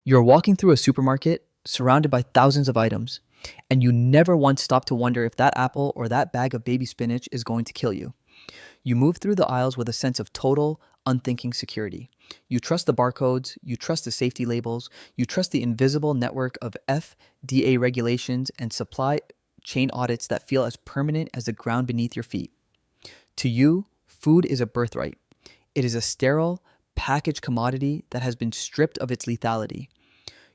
You're walking through a supermarket surrounded by thousands of items, and you never once stop to wonder if that apple or that bag of baby spinach is going to kill you. You move through the aisles with a sense of total, unthinking security. You trust the barcodes, you trust the safety labels, you trust the invisible network of FDA regulations and supply chain audits that feel as permanent as the ground beneath your feet. To you, food is a birthright. It is a sterile, packaged commodity that has been stripped of its lethality.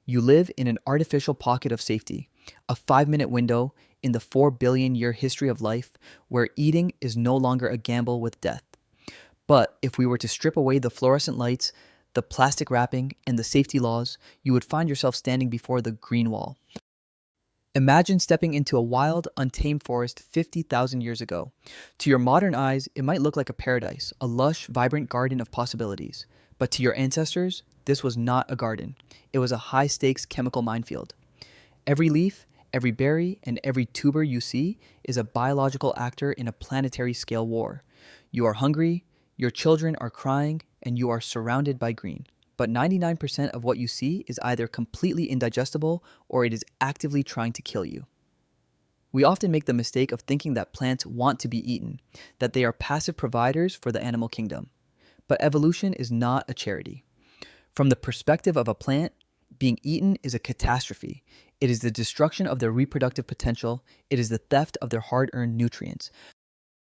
You live in an artificial pocket of safety, a 5-minute window in the 4 billion year history of life where eating is no longer a gamble with death. But if we were to strip away the fluorescent lights, the plastic wrapping, and the safety laws, you would find yourself standing before the green wall. Imagine stepping into a wild, untamed forest 50,000 years ago. To your modern eyes, it might look like a paradise, a lush, vibrant garden of possibilities. But to your ancestors, this was not a garden. It was a high-stakes chemical minefield. Every leaf, every berry, and every tuber you see is a biological actor in a planetary scale war. You are hungry, your children are crying, and you are surrounded by green. But 99% of what you see is either completely indigestible or it is actively trying to kill you. We often make the mistake of thinking that plants want to be eaten, that they are passive providers for the animal kingdom. But evolution is not a charity. From the perspective of a plant, being eaten is a catastrophe. It is the destruction of their reproductive potential. It is the theft of their hard-earned nutrients.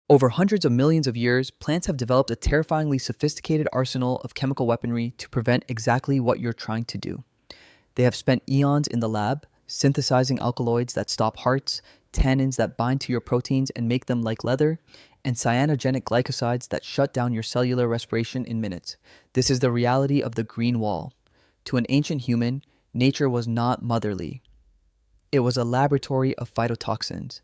Over hundreds of millions of years, plants have developed a terrifyingly sophisticated arsenal of chemical weaponry to prevent exactly what you're trying to do. They have spent eons in the lab, synthesizing alkaloids that stop hearts, tannins that bind to your proteins and make them like leather, and cyanogenic glycosides that shut down your cellular respiration in minutes. This is the reality of the green wall. To an ancient human, nature was not motherly. It was a laboratory of phytotoxins.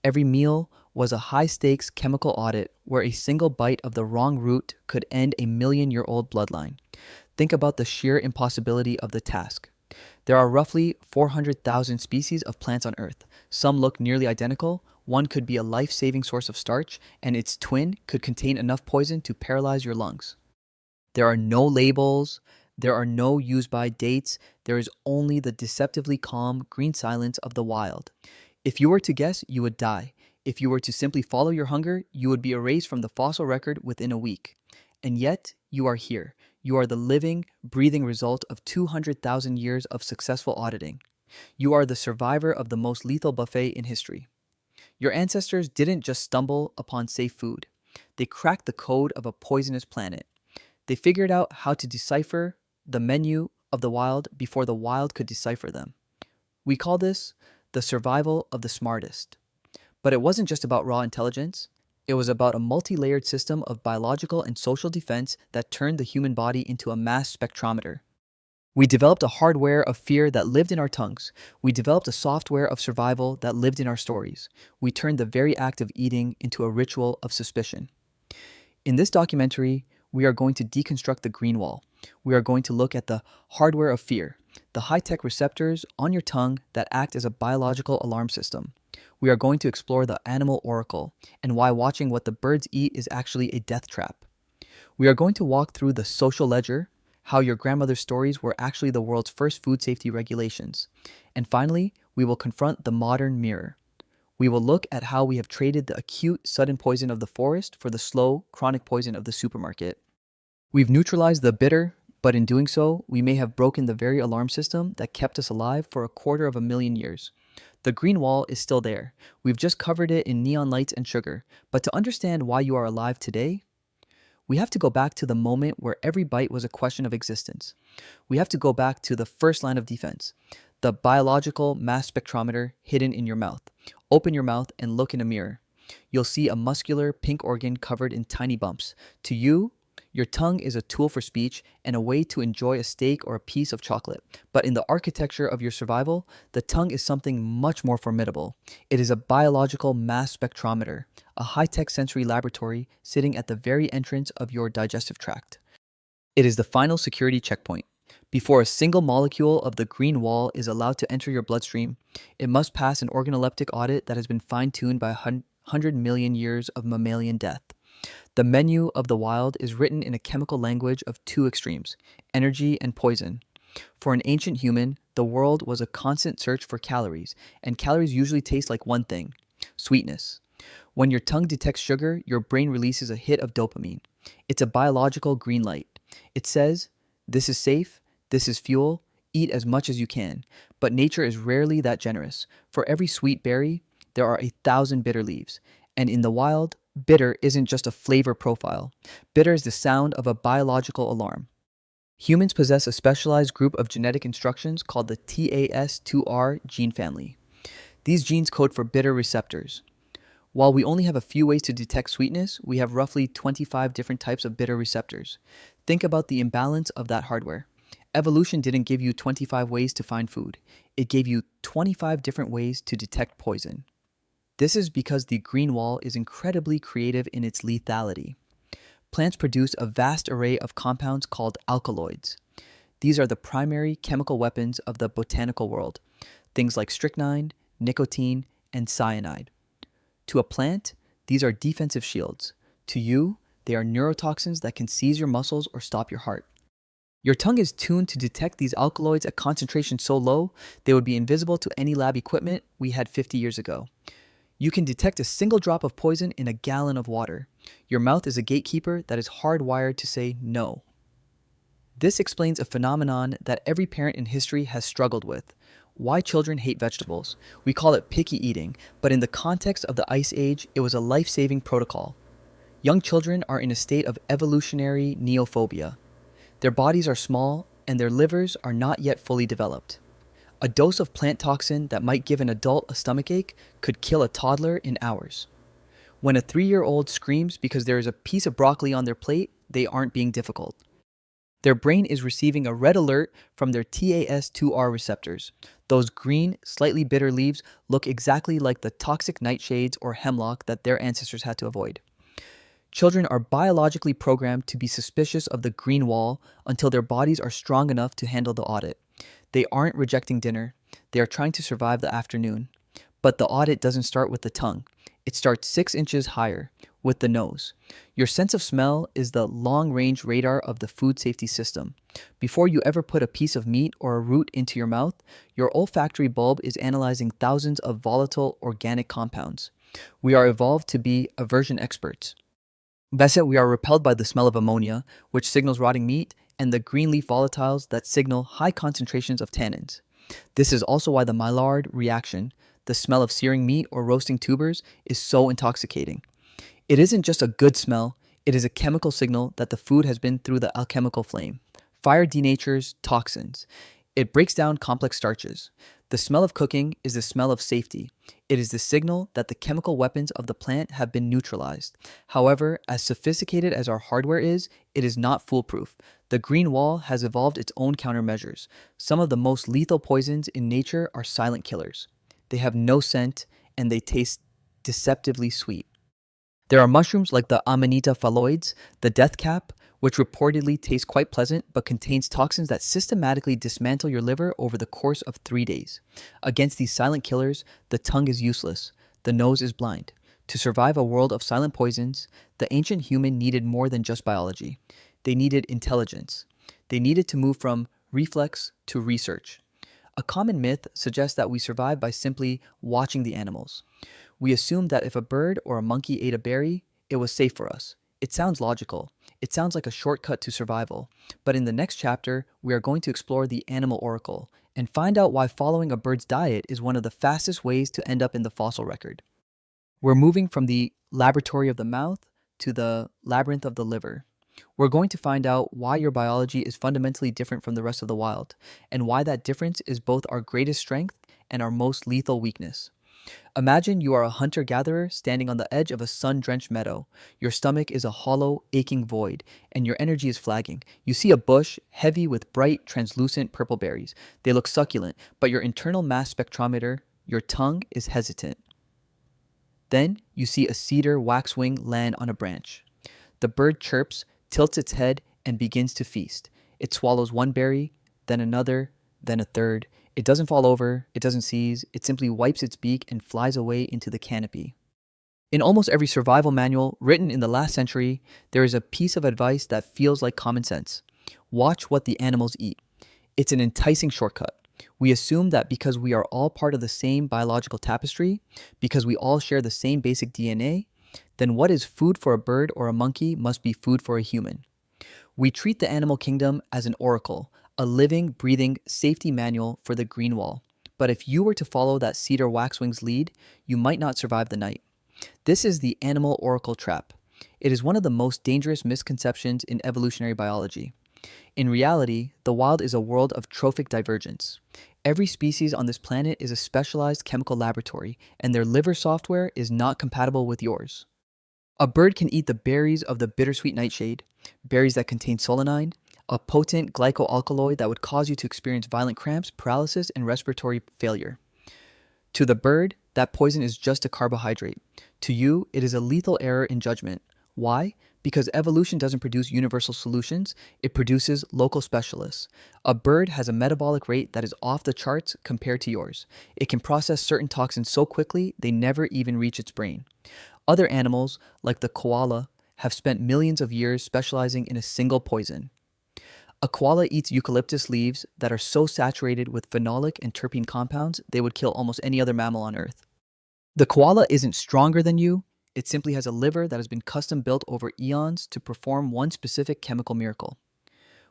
Every meal was a high-stakes chemical audit where a single bite of the wrong root could end a million-year-old bloodline. Think about the sheer impossibility of the task. There are roughly 400,000 species of plants on Earth. Some look nearly identical. One could be a life-saving source of starch, and its twin could contain enough poison to paralyze your lungs. There are no labels. There are no use-by dates. There is only the deceptively calm green silence of the wild. If you were to guess, you would die. If you were to simply follow your hunger, you would be erased from the fossil record within a week. And yet, you are here. You are the living, breathing result of 200,000 years of successful auditing. You are the survivor of the most lethal buffet in history. Your ancestors didn't just stumble upon safe food. They cracked the code of a poisonous planet. They figured out how to decipher the menu of the wild before the wild could decipher them. We call this the survival of the smartest. But it wasn't just about raw intelligence. It was about a multi-layered system of biological and social defense that turned the human body into a mass spectrometer. We developed a hardware of fear that lived in our tongues. We developed a software of survival that lived in our stories. We turned the very act of eating into a ritual of suspicion. In this documentary, we are going to deconstruct the green wall. We are going to look at the hardware of fear, the high-tech receptors on your tongue that act as a biological alarm system. We are going to explore the animal oracle and why watching what the birds eat is actually a death trap. We are going to walk through the social ledger, how your grandmother's stories were actually the world's first food safety regulations. And finally, we will confront the modern mirror. We will look at how we have traded the acute, sudden poison of the forest for the slow, chronic poison of the supermarket. We've neutralized the bitter, but in doing so, we may have broken the very alarm system that kept us alive for 250,000 years. The green wall is still there. We've just covered it in neon lights and sugar. But to understand why you are alive today, we have to go back to the moment where every bite was a question of existence. We have to go back to the first line of defense, the biological mass spectrometer hidden in your mouth. Open your mouth and look in a mirror. You'll see a muscular pink organ covered in tiny bumps. To you, your tongue is a tool for speech and a way to enjoy a steak or a piece of chocolate. But in the architecture of your survival, the tongue is something much more formidable. It is a biological mass spectrometer, a high-tech sensory laboratory sitting at the very entrance of your digestive tract. It is the final security checkpoint. Before a single molecule of the green wall is allowed to enter your bloodstream, it must pass an organoleptic audit that has been fine-tuned by 100 million years of mammalian death. The menu of the wild is written in a chemical language of two extremes, energy and poison. For an ancient human, the world was a constant search for calories, and calories usually taste like one thing: sweetness. When your tongue detects sugar, your brain releases a hit of dopamine. It's a biological green light. It says, this is safe, this is fuel, eat as much as you can. But nature is rarely that generous. For every sweet berry, there are 1,000 bitter leaves. And in the wild, bitter isn't just a flavor profile. Bitter is the sound of a biological alarm. Humans possess a specialized group of genetic instructions called the TAS2R gene family. These genes code for bitter receptors. While we only have a few ways to detect sweetness, we have roughly 25 different types of bitter receptors. Think about the imbalance of that hardware. Evolution didn't give you 25 ways to find food. It gave you 25 different ways to detect poison. This is because the green wall is incredibly creative in its lethality. Plants produce a vast array of compounds called alkaloids. These are the primary chemical weapons of the botanical world, things like strychnine, nicotine, and cyanide. To a plant, these are defensive shields. To you, they are neurotoxins that can seize your muscles or stop your heart. Your tongue is tuned to detect these alkaloids at concentrations so low, they would be invisible to any lab equipment we had 50 years ago. You can detect a single drop of poison in a gallon of water. Your mouth is a gatekeeper that is hardwired to say no. This explains a phenomenon that every parent in history has struggled with: why children hate vegetables. We call it picky eating, but in the context of the Ice Age, it was a life-saving protocol. Young children are in a state of evolutionary neophobia. Their bodies are small, and their livers are not yet fully developed. A dose of plant toxin that might give an adult a stomachache could kill a toddler in hours. When a 3-year-old screams because there is a piece of broccoli on their plate, they aren't being difficult. Their brain is receiving a red alert from their TAS2R receptors. Those green, slightly bitter leaves look exactly like the toxic nightshades or hemlock that their ancestors had to avoid. Children are biologically programmed to be suspicious of the green wall until their bodies are strong enough to handle the audit. They aren't rejecting dinner. They are trying to survive the afternoon. But the audit doesn't start with the tongue. It starts 6 inches higher, with the nose. Your sense of smell is the long-range radar of the food safety system. Before you ever put a piece of meat or a root into your mouth, your olfactory bulb is analyzing thousands of volatile organic compounds. We are evolved to be aversion experts. That's it, we are repelled by the smell of ammonia, which signals rotting meat, and the green leaf volatiles that signal high concentrations of tannins. This is also why the Maillard reaction, the smell of searing meat or roasting tubers, is so intoxicating. It isn't just a good smell, it is a chemical signal that the food has been through the alchemical flame. Fire denatures toxins. It breaks down complex starches. The smell of cooking is the smell of safety. It is the signal that the chemical weapons of the plant have been neutralized. However, as sophisticated as our hardware is, it is not foolproof. The green wall has evolved its own countermeasures. Some of the most lethal poisons in nature are silent killers. They have no scent, and they taste deceptively sweet. There are mushrooms like the Amanita phalloides, the death cap, which reportedly tastes quite pleasant but contains toxins that systematically dismantle your liver over the course of 3 days. Against these silent killers, the tongue is useless, the nose is blind. To survive a world of silent poisons, the ancient human needed more than just biology. They needed intelligence. They needed to move from reflex to research. A common myth suggests that we survive by simply watching the animals. We assume that if a bird or a monkey ate a berry, it was safe for us. It sounds logical. It sounds like a shortcut to survival. But in the next chapter, we are going to explore the animal oracle and find out why following a bird's diet is one of the fastest ways to end up in the fossil record. We're moving from the laboratory of the mouth to the labyrinth of the liver. We're going to find out why your biology is fundamentally different from the rest of the wild, and why that difference is both our greatest strength and our most lethal weakness. Imagine you are a hunter-gatherer standing on the edge of a sun-drenched meadow. Your stomach is a hollow, aching void, and your energy is flagging. You see a bush heavy with bright, translucent purple berries. They look succulent, but your internal mass spectrometer, your tongue, is hesitant. Then you see a cedar waxwing land on a branch. The bird chirps, tilts its head, and begins to feast. It swallows one berry, then another, then a third. It doesn't fall over, it doesn't seize, it simply wipes its beak and flies away into the canopy. In almost every survival manual written in the last century, there is a piece of advice that feels like common sense. Watch what the animals eat. It's an enticing shortcut. We assume that because we are all part of the same biological tapestry, because we all share the same basic DNA, then what is food for a bird or a monkey must be food for a human. We treat the animal kingdom as an oracle, a living, breathing safety manual for the green wall. But if you were to follow that cedar waxwing's lead, you might not survive the night. This is the animal oracle trap. It is one of the most dangerous misconceptions in evolutionary biology. In reality, the wild is a world of trophic divergence. Every species on this planet is a specialized chemical laboratory, and their liver software is not compatible with yours. A bird can eat the berries of the bittersweet nightshade, berries that contain solanine, a potent glycoalkaloid that would cause you to experience violent cramps, paralysis, and respiratory failure. To the bird, that poison is just a carbohydrate. To you, it is a lethal error in judgment. Why? Because evolution doesn't produce universal solutions, it produces local specialists. A bird has a metabolic rate that is off the charts compared to yours. It can process certain toxins so quickly they never even reach its brain. Other animals, like the koala, have spent millions of years specializing in a single poison. A koala eats eucalyptus leaves that are so saturated with phenolic and terpene compounds they would kill almost any other mammal on Earth. The koala isn't stronger than you, it simply has a liver that has been custom built over eons to perform one specific chemical miracle.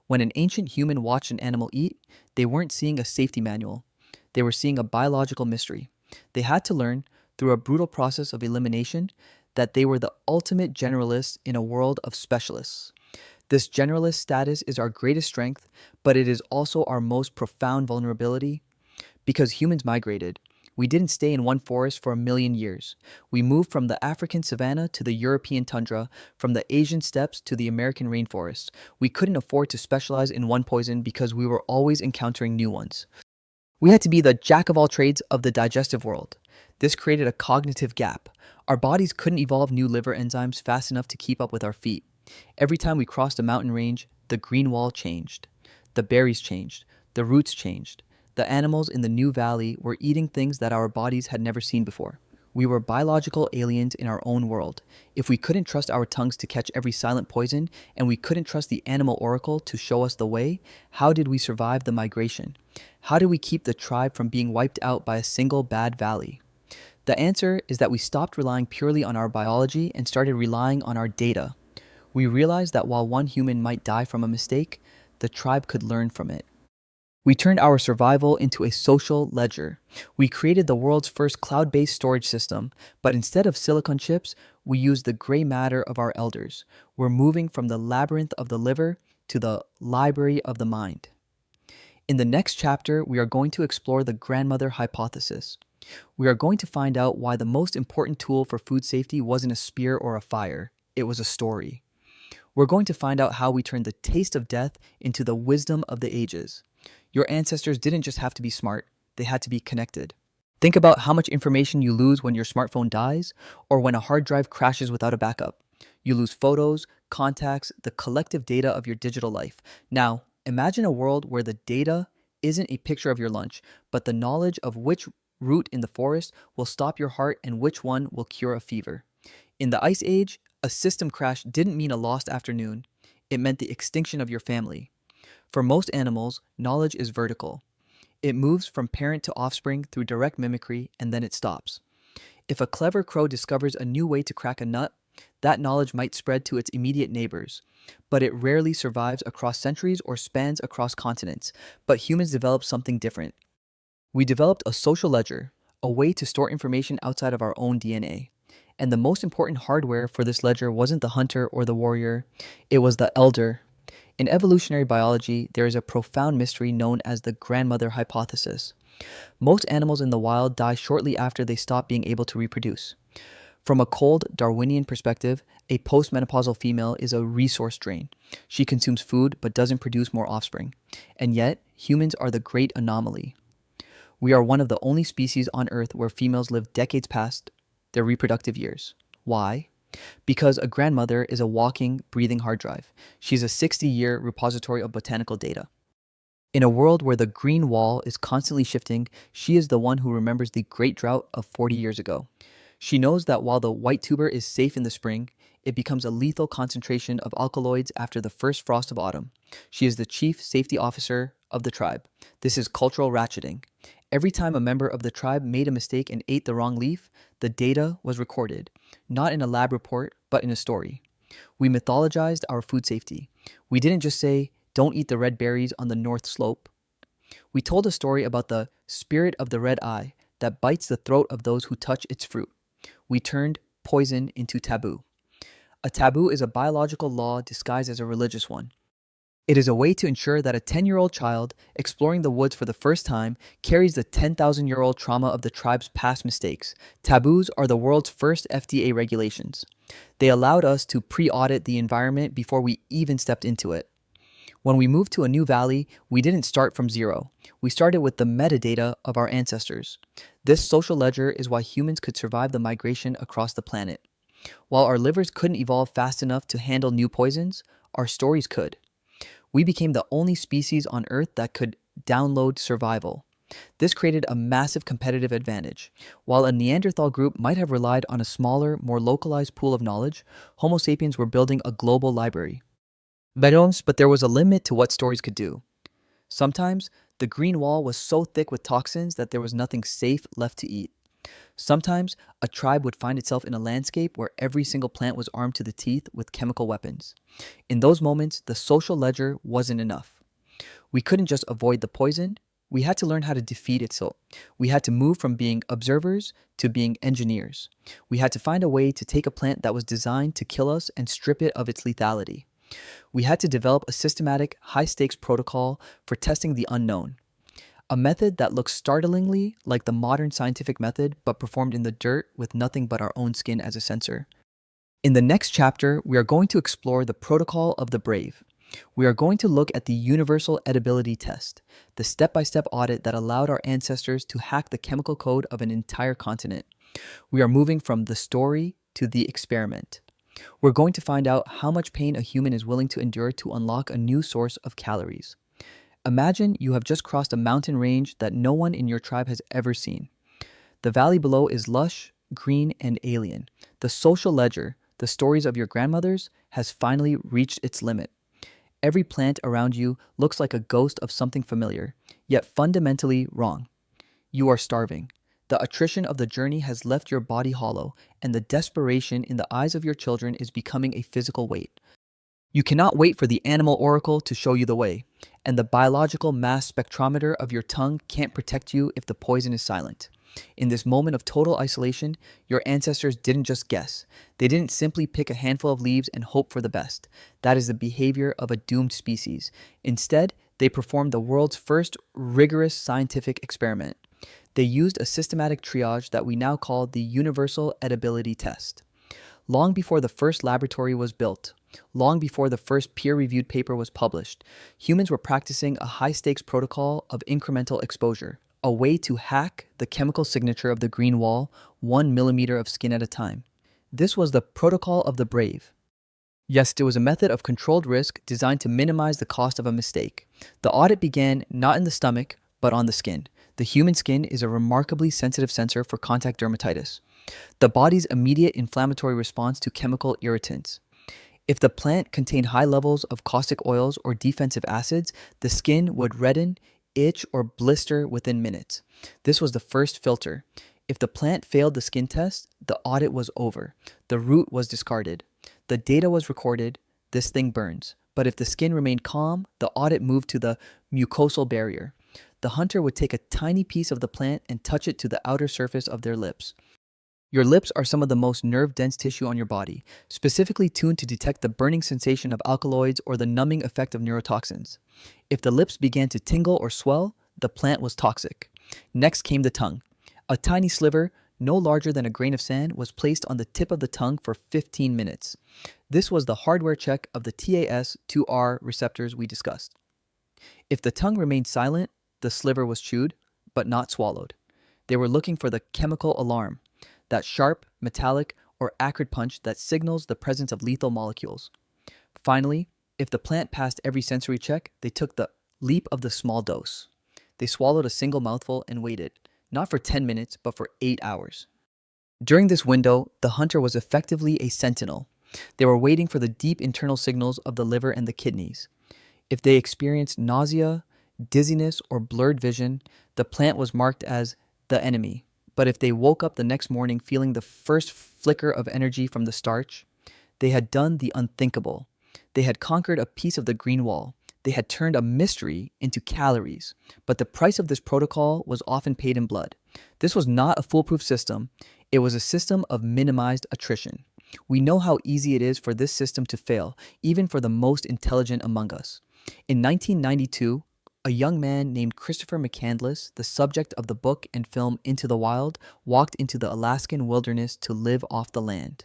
When an ancient human watched an animal eat, they weren't seeing a safety manual. They were seeing a biological mystery. They had to learn, through a brutal process of elimination, that they were the ultimate generalists in a world of specialists. This generalist status is our greatest strength, but it is also our most profound vulnerability. Because humans migrated, we didn't stay in one forest for a million years. We moved from the African savanna to the European tundra, from the Asian steppes to the American rainforest. We couldn't afford to specialize in one poison because we were always encountering new ones. We had to be the jack of all trades of the digestive world. This created a cognitive gap. Our bodies couldn't evolve new liver enzymes fast enough to keep up with our feet. Every time we crossed a mountain range, the green wall changed. The berries changed. The roots changed. The animals in the new valley were eating things that our bodies had never seen before. We were biological aliens in our own world. If we couldn't trust our tongues to catch every silent poison, and we couldn't trust the animal oracle to show us the way, how did we survive the migration? How did we keep the tribe from being wiped out by a single bad valley? The answer is that we stopped relying purely on our biology and started relying on our data. We realized that while one human might die from a mistake, the tribe could learn from it. We turned our survival into a social ledger. We created the world's first cloud-based storage system, but instead of silicon chips, we used the gray matter of our elders. We're moving from the labyrinth of the liver to the library of the mind. In the next chapter, we are going to explore the grandmother hypothesis. We are going to find out why the most important tool for food safety wasn't a spear or a fire. It was a story. We're going to find out how we turned the taste of death into the wisdom of the ages. Your ancestors didn't just have to be smart, they had to be connected. Think about how much information you lose when your smartphone dies or when a hard drive crashes without a backup. You lose photos, contacts, the collective data of your digital life. Now, imagine a world where the data isn't a picture of your lunch, but the knowledge of which root in the forest will stop your heart and which one will cure a fever. In the Ice Age, a system crash didn't mean a lost afternoon. It meant the extinction of your family. For most animals, knowledge is vertical. It moves from parent to offspring through direct mimicry, and then it stops. If a clever crow discovers a new way to crack a nut, that knowledge might spread to its immediate neighbors. But it rarely survives across centuries or spans across continents. But humans developed something different. We developed a social ledger, a way to store information outside of our own DNA. And the most important hardware for this ledger wasn't the hunter or the warrior, it was the elder. In evolutionary biology, there is a profound mystery known as the grandmother hypothesis. Most animals in the wild die shortly after they stop being able to reproduce. From a cold Darwinian perspective, a postmenopausal female is a resource drain. She consumes food but doesn't produce more offspring. And yet, humans are the great anomaly. We are one of the only species on Earth where females live decades past their reproductive years. Why? Because a grandmother is a walking, breathing hard drive. She's a 60-year repository of botanical data. In a world where the green wall is constantly shifting, she is the one who remembers the great drought of 40 years ago. She knows that while the white tuber is safe in the spring, it becomes a lethal concentration of alkaloids after the first frost of autumn. She is the chief safety officer of the tribe. This is cultural ratcheting. Every time a member of the tribe made a mistake and ate the wrong leaf, the data was recorded, not in a lab report, but in a story. We mythologized our food safety. We didn't just say, don't eat the red berries on the north slope. We told a story about the spirit of the red eye that bites the throat of those who touch its fruit. We turned poison into taboo. A taboo is a biological law disguised as a religious one. It is a way to ensure that a 10-year-old child exploring the woods for the first time carries the 10,000-year-old trauma of the tribe's past mistakes. Taboos are the world's first FDA regulations. They allowed us to pre-audit the environment before we even stepped into it. When we moved to a new valley, we didn't start from zero. We started with the metadata of our ancestors. This social ledger is why humans could survive the migration across the planet. While our livers couldn't evolve fast enough to handle new poisons, our stories could. We became the only species on Earth that could download survival. This created a massive competitive advantage. While a Neanderthal group might have relied on a smaller, more localized pool of knowledge, Homo sapiens were building a global library. But there was a limit to what stories could do. Sometimes, the green wall was so thick with toxins that there was nothing safe left to eat. Sometimes, a tribe would find itself in a landscape where every single plant was armed to the teeth with chemical weapons. In those moments, the social ledger wasn't enough. We couldn't just avoid the poison, we had to learn how to defeat it. So we had to move from being observers to being engineers. We had to find a way to take a plant that was designed to kill us and strip it of its lethality. We had to develop a systematic, high-stakes protocol for testing the unknown. A method that looks startlingly like the modern scientific method, but performed in the dirt with nothing but our own skin as a sensor. In the next chapter, we are going to explore the protocol of the brave. We are going to look at the universal edibility test, the step-by-step audit that allowed our ancestors to hack the chemical code of an entire continent. We are moving from the story to the experiment. We're going to find out how much pain a human is willing to endure to unlock a new source of calories. Imagine you have just crossed a mountain range that no one in your tribe has ever seen. The valley below is lush, green, and alien. The social ledger, the stories of your grandmothers, has finally reached its limit. Every plant around you looks like a ghost of something familiar, yet fundamentally wrong. You are starving. The attrition of the journey has left your body hollow, and the desperation in the eyes of your children is becoming a physical weight. You cannot wait for the animal oracle to show you the way, and the biological mass spectrometer of your tongue can't protect you if the poison is silent. In this moment of total isolation, your ancestors didn't just guess. They didn't simply pick a handful of leaves and hope for the best. That is the behavior of a doomed species. Instead, they performed the world's first rigorous scientific experiment. They used a systematic triage that we now call the universal edibility test. Long before the first laboratory was built, long before the first peer-reviewed paper was published, humans were practicing a high-stakes protocol of incremental exposure, a way to hack the chemical signature of the green wall 1 millimeter of skin at a time. This was the protocol of the brave. Yes, it was a method of controlled risk designed to minimize the cost of a mistake. The audit began not in the stomach, but on the skin. The human skin is a remarkably sensitive sensor for contact dermatitis, the body's immediate inflammatory response to chemical irritants. If the plant contained high levels of caustic oils or defensive acids, the skin would redden, itch, or blister within minutes. This was the first filter. If the plant failed the skin test, the audit was over. The root was discarded. The data was recorded. This thing burns. But if the skin remained calm, the audit moved to the mucosal barrier. The hunter would take a tiny piece of the plant and touch it to the outer surface of their lips. Your lips are some of the most nerve-dense tissue on your body, specifically tuned to detect the burning sensation of alkaloids or the numbing effect of neurotoxins. If the lips began to tingle or swell, the plant was toxic. Next came the tongue. A tiny sliver, no larger than a grain of sand, was placed on the tip of the tongue for 15 minutes. This was the hardware check of the TAS2R receptors we discussed. If the tongue remained silent, the sliver was chewed, but not swallowed. They were looking for the chemical alarm, that sharp, metallic, or acrid punch that signals the presence of lethal molecules. Finally, if the plant passed every sensory check, they took the leap of the small dose. They swallowed a single mouthful and waited, not for 10 minutes, but for 8 hours. During this window, the hunter was effectively a sentinel. They were waiting for the deep internal signals of the liver and the kidneys. If they experienced nausea, dizziness, or blurred vision, the plant was marked as the enemy. But if they woke up the next morning feeling the first flicker of energy from the starch, they had done the unthinkable. They had conquered a piece of the green wall. They had turned a mystery into calories. But the price of this protocol was often paid in blood. This was not a foolproof system. It was a system of minimized attrition. We know how easy it is for this system to fail, even for the most intelligent among us. In 1992, a young man named Christopher McCandless, the subject of the book and film Into the Wild, walked into the Alaskan wilderness to live off the land.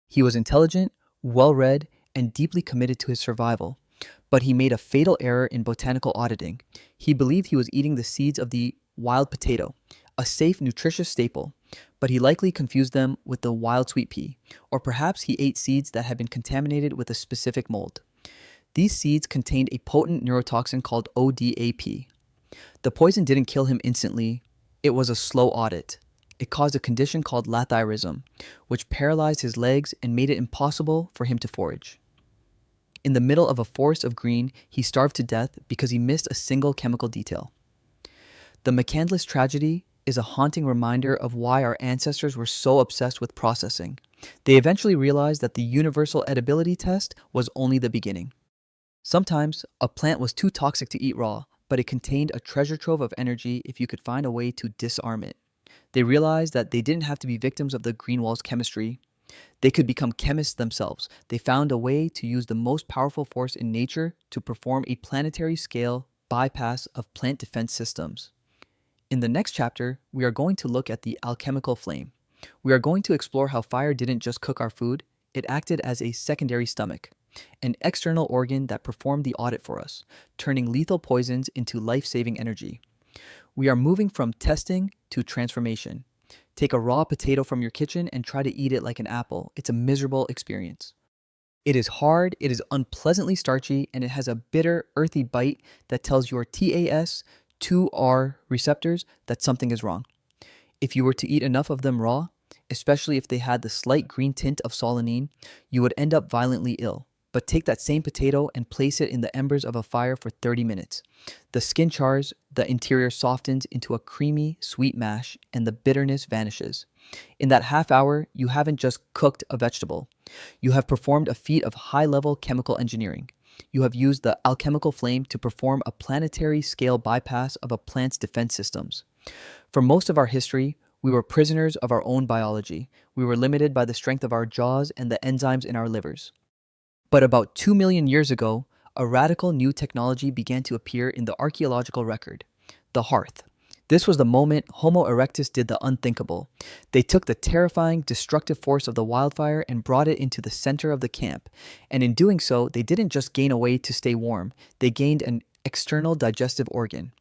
He was intelligent, well-read, and deeply committed to his survival. But he made a fatal error in botanical auditing. He believed he was eating the seeds of the wild potato, a safe, nutritious staple, but he likely confused them with the wild sweet pea, or perhaps he ate seeds that had been contaminated with a specific mold. These seeds contained a potent neurotoxin called ODAP. The poison didn't kill him instantly. It was a slow audit. It caused a condition called lathyrism, which paralyzed his legs and made it impossible for him to forage. In the middle of a forest of green, he starved to death because he missed a single chemical detail. The McCandless tragedy is a haunting reminder of why our ancestors were so obsessed with processing. They eventually realized that the universal edibility test was only the beginning. Sometimes, a plant was too toxic to eat raw, but it contained a treasure trove of energy if you could find a way to disarm it. They realized that they didn't have to be victims of the green wall's chemistry. They could become chemists themselves. They found a way to use the most powerful force in nature to perform a planetary scale bypass of plant defense systems. In the next chapter, we are going to look at the alchemical flame. We are going to explore how fire didn't just cook our food, it acted as a secondary stomach, an external organ that performed the audit for us, turning lethal poisons into life-saving energy. We are moving from testing to transformation. Take a raw potato from your kitchen and try to eat it like an apple. It's a miserable experience. It is hard, it is unpleasantly starchy, and it has a bitter, earthy bite that tells your TAS2R receptors that something is wrong. If you were to eat enough of them raw, especially if they had the slight green tint of solanine, you would end up violently ill. But take that same potato and place it in the embers of a fire for 30 minutes. The skin chars, the interior softens into a creamy, sweet mash, and the bitterness vanishes. In that half hour, you haven't just cooked a vegetable. You have performed a feat of high-level chemical engineering. You have used the alchemical flame to perform a planetary scale bypass of a plant's defense systems. For most of our history, we were prisoners of our own biology. We were limited by the strength of our jaws and the enzymes in our livers. But about 2 million years ago, a radical new technology began to appear in the archaeological record: the hearth. This was the moment Homo erectus did the unthinkable. They took the terrifying, destructive force of the wildfire and brought it into the center of the camp. And in doing so, they didn't just gain a way to stay warm, they gained an external digestive organ.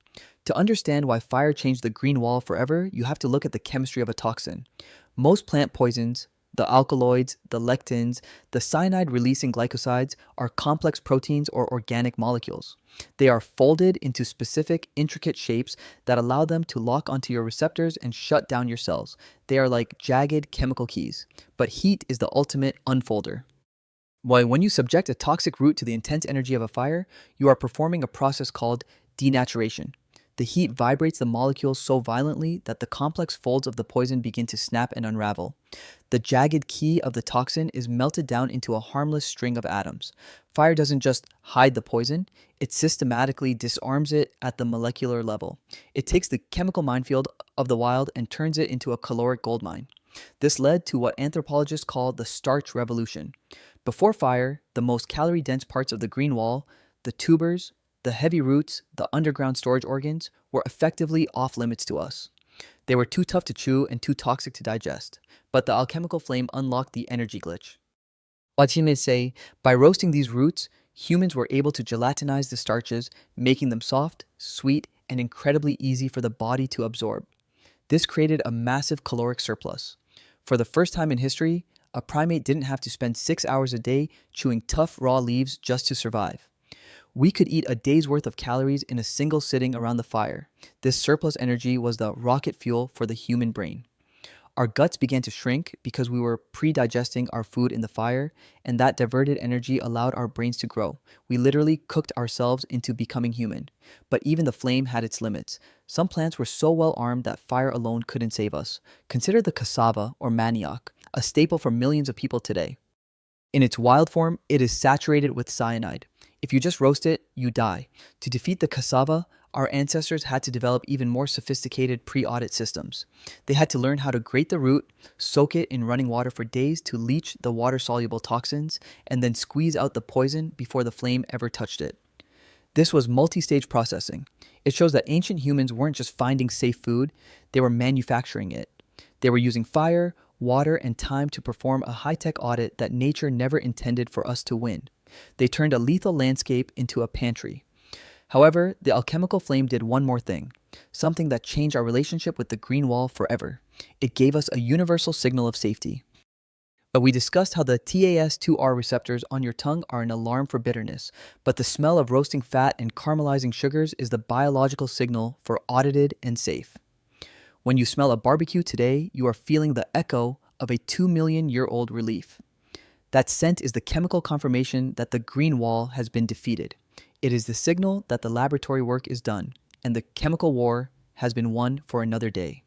To understand why fire changed the green wall forever, you have to look at the chemistry of a toxin. Most plant poisons, the alkaloids, the lectins, the cyanide-releasing glycosides, are complex proteins or organic molecules. They are folded into specific, intricate shapes that allow them to lock onto your receptors and shut down your cells. They are like jagged chemical keys. But heat is the ultimate unfolder. Why, when you subject a toxic root to the intense energy of a fire, you are performing a process called denaturation. The heat vibrates the molecules so violently that the complex folds of the poison begin to snap and unravel. The jagged key of the toxin is melted down into a harmless string of atoms. Fire doesn't just hide the poison, it systematically disarms it at the molecular level. It takes the chemical minefield of the wild and turns it into a caloric goldmine. This led to what anthropologists call the starch revolution. Before fire, the most calorie-dense parts of the green wall, the tubers, the heavy roots, the underground storage organs, were effectively off-limits to us. They were too tough to chew and too toxic to digest. But the alchemical flame unlocked the energy glitch. Watime say, by roasting these roots, humans were able to gelatinize the starches, making them soft, sweet, and incredibly easy for the body to absorb. This created a massive caloric surplus. For the first time in history, a primate didn't have to spend 6 hours a day chewing tough raw leaves just to survive. We could eat a day's worth of calories in a single sitting around the fire. This surplus energy was the rocket fuel for the human brain. Our guts began to shrink because we were pre-digesting our food in the fire, and that diverted energy allowed our brains to grow. We literally cooked ourselves into becoming human. But even the flame had its limits. Some plants were so well armed that fire alone couldn't save us. Consider the cassava or manioc, a staple for millions of people today. In its wild form, it is saturated with cyanide. If you just roast it, you die. To defeat the cassava, our ancestors had to develop even more sophisticated pre-audit systems. They had to learn how to grate the root, soak it in running water for days to leach the water-soluble toxins, and then squeeze out the poison before the flame ever touched it. This was multi-stage processing. It shows that ancient humans weren't just finding safe food, they were manufacturing it. They were using fire, water, and time to perform a high-tech audit that nature never intended for us to win. They turned a lethal landscape into a pantry. However, the alchemical flame did one more thing, something that changed our relationship with the green wall forever. It gave us a universal signal of safety. But we discussed how the TAS2R receptors on your tongue are an alarm for bitterness, but the smell of roasting fat and caramelizing sugars is the biological signal for audited and safe. When you smell a barbecue today, you are feeling the echo of a 2 million-year-old relief. That scent is the chemical confirmation that the green wall has been defeated. It is the signal that the laboratory work is done, and the chemical war has been won for another day.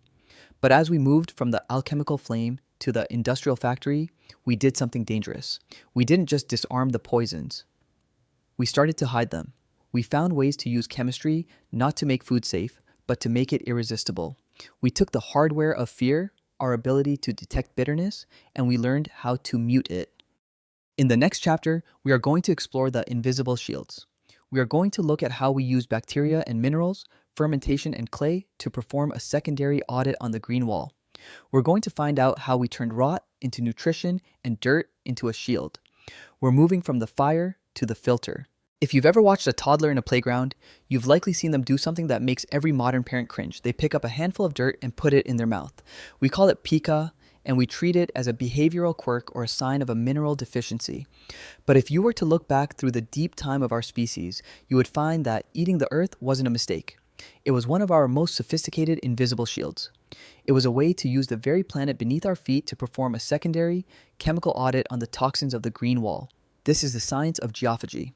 But as we moved from the alchemical flame to the industrial factory, we did something dangerous. We didn't just disarm the poisons. We started to hide them. We found ways to use chemistry not to make food safe, but to make it irresistible. We took the hardware of fear, our ability to detect bitterness, and we learned how to mute it. In the next chapter, we are going to explore the invisible shields. We are going to look at how we use bacteria and minerals, fermentation and clay to perform a secondary audit on the green wall. We're going to find out how we turned rot into nutrition and dirt into a shield. We're moving from the fire to the filter. If you've ever watched a toddler in a playground, you've likely seen them do something that makes every modern parent cringe. They pick up a handful of dirt and put it in their mouth. We call it pica, and we treat it as a behavioral quirk or a sign of a mineral deficiency. But if you were to look back through the deep time of our species, you would find that eating the earth wasn't a mistake. It was one of our most sophisticated invisible shields. It was a way to use the very planet beneath our feet to perform a secondary chemical audit on the toxins of the green wall. This is the science of geophagy.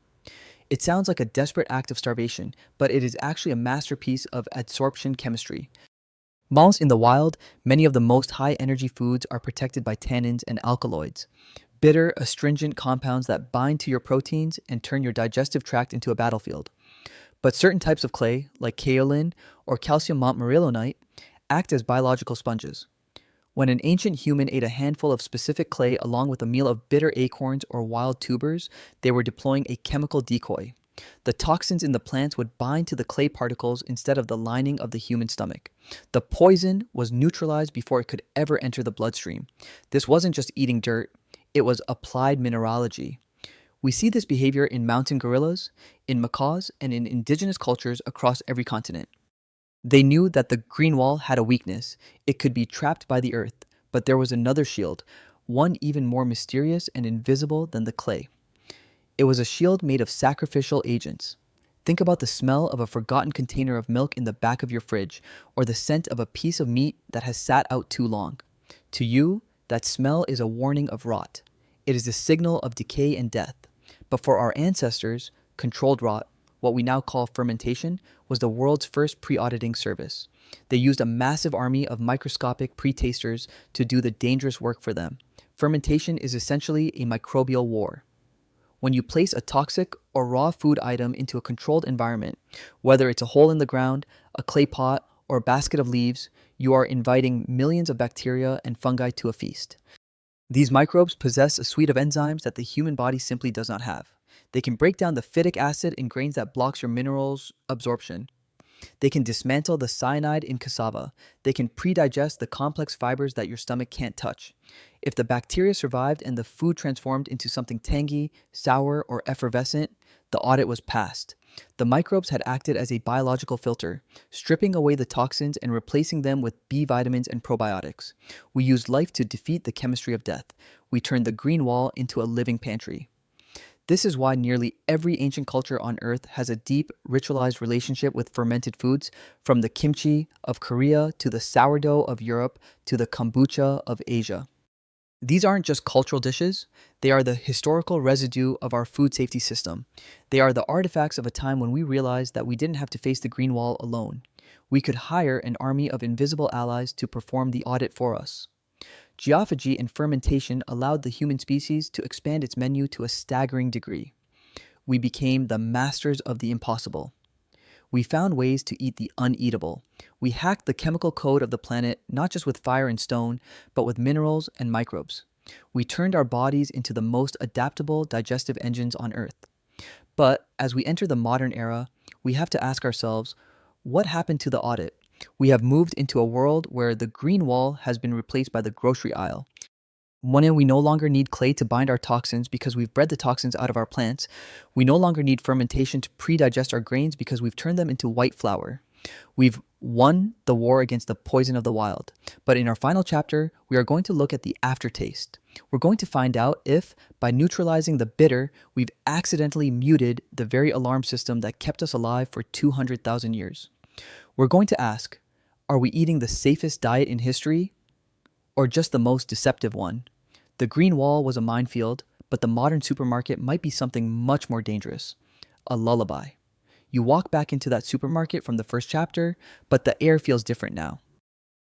It sounds like a desperate act of starvation, but it is actually a masterpiece of adsorption chemistry. Mammals in the wild, many of the most high-energy foods are protected by tannins and alkaloids, bitter, astringent compounds that bind to your proteins and turn your digestive tract into a battlefield. But certain types of clay, like kaolin or calcium montmorillonite, act as biological sponges. When an ancient human ate a handful of specific clay along with a meal of bitter acorns or wild tubers, they were deploying a chemical decoy. The toxins in the plants would bind to the clay particles instead of the lining of the human stomach. The poison was neutralized before it could ever enter the bloodstream. This wasn't just eating dirt, it was applied mineralogy. We see this behavior in mountain gorillas, in macaws, and in indigenous cultures across every continent. They knew that the green wall had a weakness. It could be trapped by the earth, but there was another shield, one even more mysterious and invisible than the clay. It was a shield made of sacrificial agents. Think about the smell of a forgotten container of milk in the back of your fridge, or the scent of a piece of meat that has sat out too long. To you, that smell is a warning of rot. It is a signal of decay and death. But for our ancestors, controlled rot, what we now call fermentation, was the world's first pre-auditing service. They used a massive army of microscopic pre-tasters to do the dangerous work for them. Fermentation is essentially a microbial war. When you place a toxic or raw food item into a controlled environment, whether it's a hole in the ground, a clay pot, or a basket of leaves, you are inviting millions of bacteria and fungi to a feast. These microbes possess a suite of enzymes that the human body simply does not have. They can break down the phytic acid in grains that blocks your minerals absorption. They can dismantle the cyanide in cassava. They can pre-digest the complex fibers that your stomach can't touch. If the bacteria survived and the food transformed into something tangy, sour, or effervescent, the audit was passed. The microbes had acted as a biological filter, stripping away the toxins and replacing them with B vitamins and probiotics. We used life to defeat the chemistry of death. We turned the green wall into a living pantry. This is why nearly every ancient culture on Earth has a deep, ritualized relationship with fermented foods, from the kimchi of Korea to the sourdough of Europe to the kombucha of Asia. These aren't just cultural dishes, they are the historical residue of our food safety system. They are the artifacts of a time when we realized that we didn't have to face the green wall alone. We could hire an army of invisible allies to perform the audit for us. Geophagy and fermentation allowed the human species to expand its menu to a staggering degree. We became the masters of the impossible. We found ways to eat the uneatable. We hacked the chemical code of the planet not just with fire and stone, but with minerals and microbes. We turned our bodies into the most adaptable digestive engines on Earth. But as we enter the modern era, we have to ask ourselves, what happened to the audit? We have moved into a world where the green wall has been replaced by the grocery aisle. When we no longer need clay to bind our toxins because we've bred the toxins out of our plants, we no longer need fermentation to pre-digest our grains because we've turned them into white flour. We've won the war against the poison of the wild. But in our final chapter, we are going to look at the aftertaste. We're going to find out if, by neutralizing the bitter, we've accidentally muted the very alarm system that kept us alive for 200,000 years. We're going to ask, are we eating the safest diet in history, or just the most deceptive one? The green wall was a minefield, but the modern supermarket might be something much more dangerous, a lullaby. You walk back into that supermarket from the first chapter, but the air feels different now.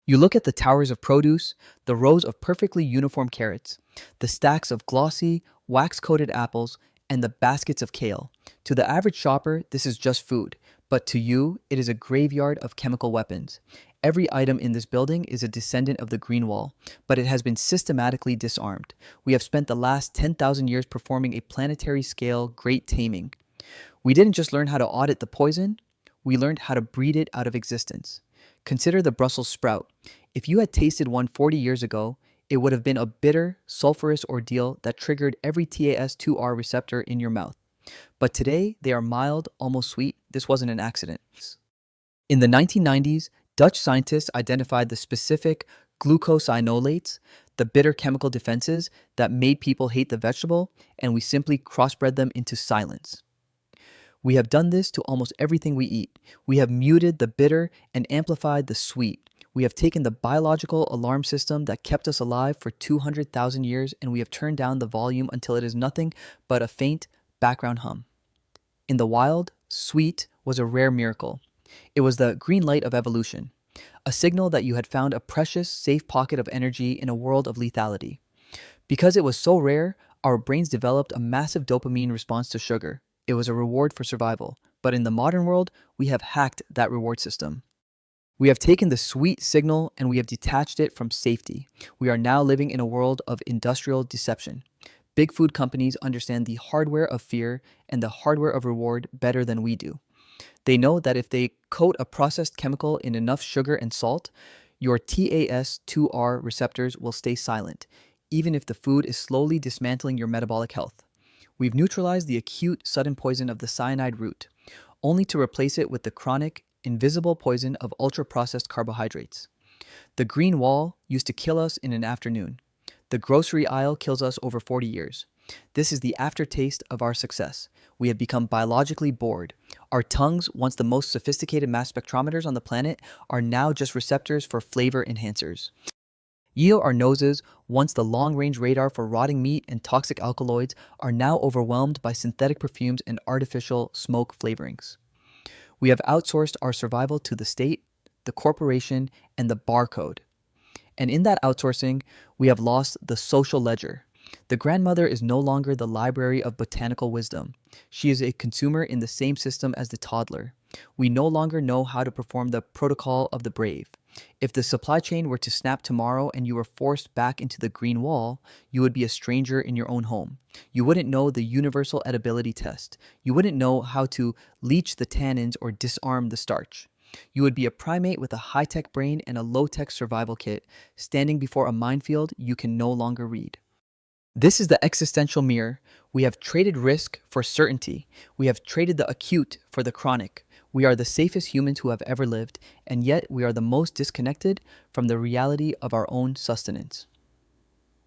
You look at the towers of produce, the rows of perfectly uniform carrots, the stacks of glossy, wax-coated apples, and the baskets of kale. To the average shopper, this is just food, but to you, it is a graveyard of chemical weapons. Every item in this building is a descendant of the green wall, but it has been systematically disarmed. We have spent the last 10,000 years performing a planetary-scale great taming. We didn't just learn how to audit the poison, we learned how to breed it out of existence. Consider the Brussels sprout. If you had tasted one 40 years ago, it would have been a bitter, sulfurous ordeal that triggered every TAS2R receptor in your mouth. But today, they are mild, almost sweet. This wasn't an accident. In the 1990s, Dutch scientists identified the specific glucosinolates, the bitter chemical defenses that made people hate the vegetable, and we simply crossbred them into silence. We have done this to almost everything we eat. We have muted the bitter and amplified the sweet. We have taken the biological alarm system that kept us alive for 200,000 years and we have turned down the volume until it is nothing but a faint background hum. In the wild, sweet was a rare miracle. It was the green light of evolution, a signal that you had found a precious, safe pocket of energy in a world of lethality. Because it was so rare, our brains developed a massive dopamine response to sugar. It was a reward for survival. But in the modern world, we have hacked that reward system. We have taken the sweet signal and we have detached it from safety. We are now living in a world of industrial deception. Big food companies understand the hardware of fear and the hardware of reward better than we do. They know that if they coat a processed chemical in enough sugar and salt, your TAS2R receptors will stay silent, even if the food is slowly dismantling your metabolic health. We've neutralized the acute, sudden poison of the cyanide root, only to replace it with the chronic, invisible poison of ultra-processed carbohydrates. The green wall used to kill us in an afternoon. The grocery aisle kills us over 40 years. This is the aftertaste of our success. We have become biologically bored. Our tongues, once the most sophisticated mass spectrometers on the planet, are now just receptors for flavor enhancers. Our noses, once the long-range radar for rotting meat and toxic alkaloids, are now overwhelmed by synthetic perfumes and artificial smoke flavorings. We have outsourced our survival to the state, the corporation, and the barcode. And in that outsourcing, we have lost the social ledger. The grandmother is no longer the library of botanical wisdom. She is a consumer in the same system as the toddler. We no longer know how to perform the protocol of the brave. If the supply chain were to snap tomorrow and you were forced back into the green wall, you would be a stranger in your own home. You wouldn't know the universal edibility test. You wouldn't know how to leach the tannins or disarm the starch. You would be a primate with a high-tech brain and a low-tech survival kit, standing before a minefield you can no longer read. This is the existential mirror. We have traded risk for certainty. We have traded the acute for the chronic. We are the safest humans who have ever lived, and yet we are the most disconnected from the reality of our own sustenance.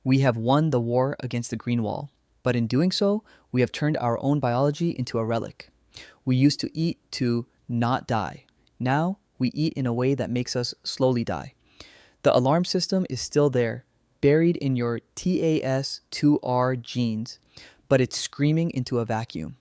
We have won the war against the green wall. But in doing so, we have turned our own biology into a relic. We used to eat to not die. Now, we eat in a way that makes us slowly die. The alarm system is still there, buried in your TAS2R genes, but it's screaming into a vacuum.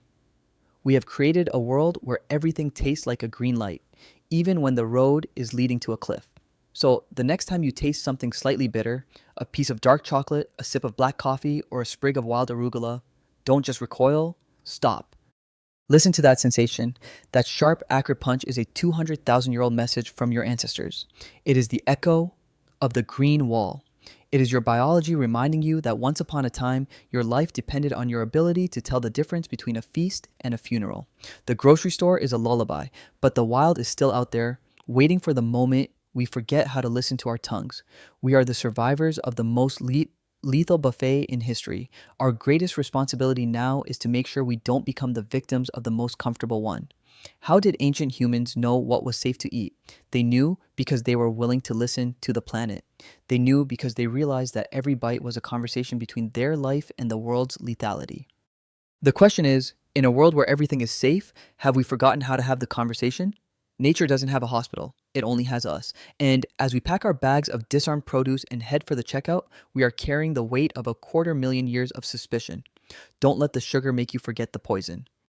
We have created a world where everything tastes like a green light, even when the road is leading to a cliff. So, the next time you taste something slightly bitter, a piece of dark chocolate, a sip of black coffee, or a sprig of wild arugula, don't just recoil, stop. Listen to that sensation. That sharp, acrid punch is a 200,000-year-old message from your ancestors. It is the echo of the green wall. It is your biology reminding you that once upon a time, your life depended on your ability to tell the difference between a feast and a funeral. The grocery store is a lullaby, but the wild is still out there, waiting for the moment we forget how to listen to our tongues. We are the survivors of the most lethal buffet in history. Our greatest responsibility now is to make sure we don't become the victims of the most comfortable one. How did ancient humans know what was safe to eat? They knew because they were willing to listen to the planet. They knew because they realized that every bite was a conversation between their life and the world's lethality. The question is, in a world where everything is safe, have we forgotten how to have the conversation? Nature doesn't have a hospital. It only has us. And as we pack our bags of disarmed produce and head for the checkout, we are carrying the weight of 250,000 years of suspicion. Don't let the sugar make you forget the poison.